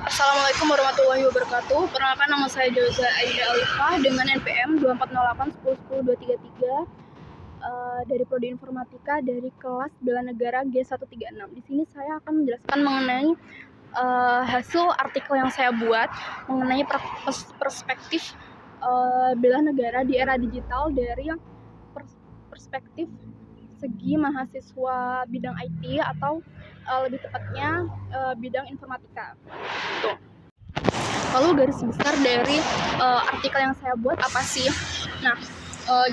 Assalamualaikum warahmatullahi wabarakatuh. Perkenalkan, nama saya Joza Aida Alifah dengan NPM 2408 dari Prodi Informatika dari kelas Bela Negara G136. Di sini saya akan menjelaskan mengenai hasil artikel yang saya buat mengenai perspektif bela negara di era digital dari perspektif segi mahasiswa bidang IT atau lebih tepatnya bidang informatika. Tuh. Lalu garis besar dari artikel yang saya buat apa sih? Nah,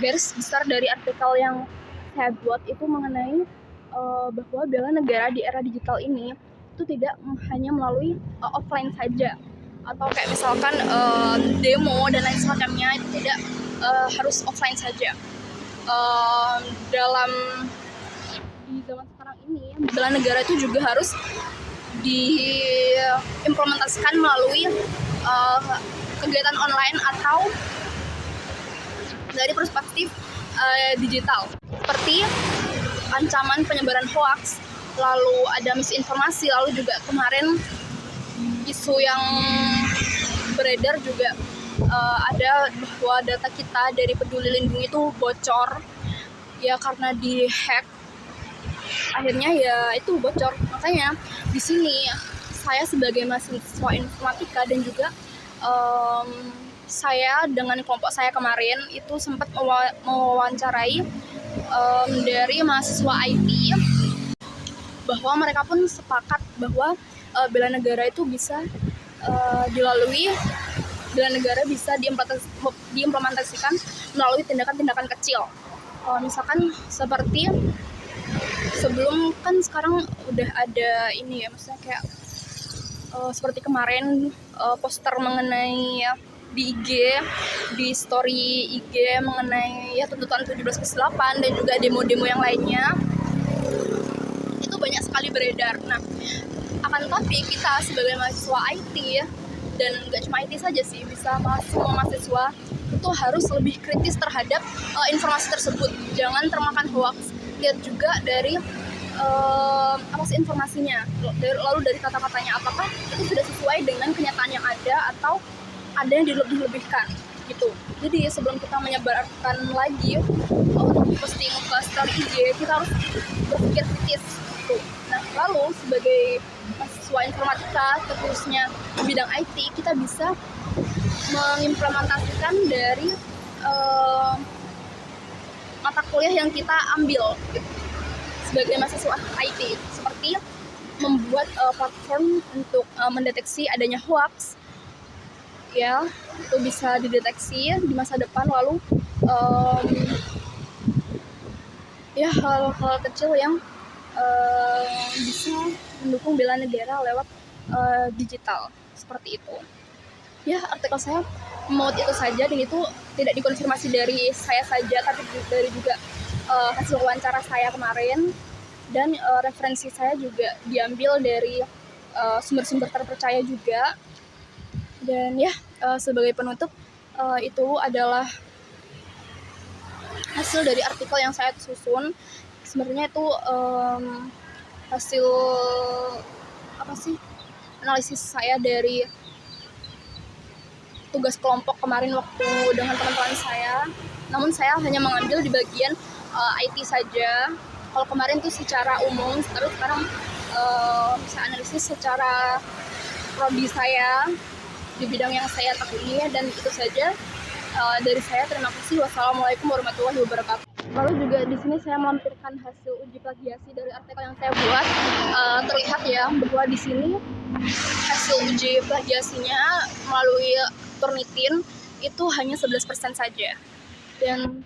garis besar dari artikel yang saya buat itu mengenai bahwa bela negara di era digital ini itu tidak hanya melalui offline saja, atau kayak misalkan demo dan lain semacamnya, itu tidak harus offline saja. Di zaman sekarang ini, bela negara itu juga harus diimplementasikan melalui kegiatan online atau dari perspektif digital, seperti ancaman penyebaran hoax, lalu ada misinformasi, lalu juga kemarin isu yang beredar juga ada bahwa data kita dari Peduli Lindungi itu bocor ya, karena dihack, akhirnya ya itu bocor. Makanya di sini saya sebagai mahasiswa informatika dan juga saya dengan kelompok saya kemarin itu sempat mewawancarai dari mahasiswa IT, bahwa mereka pun sepakat bahwa bela negara itu bisa bela negara bisa diimplementasikan melalui tindakan-tindakan kecil. Misalkan seperti sebelum, kan sekarang udah ada ini ya, maksudnya kayak seperti kemarin poster mengenai di IG, di story IG mengenai ya tuntutan 17+8 dan juga demo-demo yang lainnya, itu banyak sekali beredar. Nah, akan tetapi kita sebagai mahasiswa IT ya, dan nggak cuma IT saja sih, bisa semua mahasiswa itu harus lebih kritis terhadap informasi tersebut. Jangan termakan hoax. Lihat juga dari apa sih informasinya, lalu dari kata-katanya, apakah itu sudah sesuai dengan kenyataan yang ada atau ada yang dilebih-lebihkan gitu. Jadi sebelum kita menyebarkan lagi untuk posting ke story IG, kita harus berpikir kritis gitu. Nah, lalu sebagai mahasiswa informatika, khususnya bidang IT, kita bisa mengimplementasikan dari mata kuliah yang kita ambil gitu, sebagai mahasiswa IT, seperti membuat platform untuk mendeteksi adanya hoax ya, itu bisa dideteksi di masa depan. Lalu ya hal-hal kecil yang bisa mendukung bela negara lewat digital, seperti itu ya. Artikel saya memuat itu saja, dan itu tidak dikonfirmasi dari saya saja, tapi dari juga hasil wawancara saya kemarin, dan referensi saya juga diambil dari sumber-sumber terpercaya juga. Dan ya, sebagai penutup, itu adalah hasil dari artikel yang saya susun. Sebenarnya itu hasil apa sih, analisis saya dari tugas kelompok kemarin waktu dengan teman-teman saya. Namun saya hanya mengambil di bagian IT saja. Kalau kemarin itu secara umum, terus sekarang saya analisis secara prodi saya di bidang yang saya tekuni. Dan itu saja dari saya. Terima kasih. Wassalamualaikum warahmatullahi wabarakatuh. Lalu juga di sini saya melampirkan hasil uji plagiasi dari artikel yang saya buat. Terlihat ya bahwa di sini hasil uji plagiasinya melalui Turnitin itu hanya 11% saja. Dan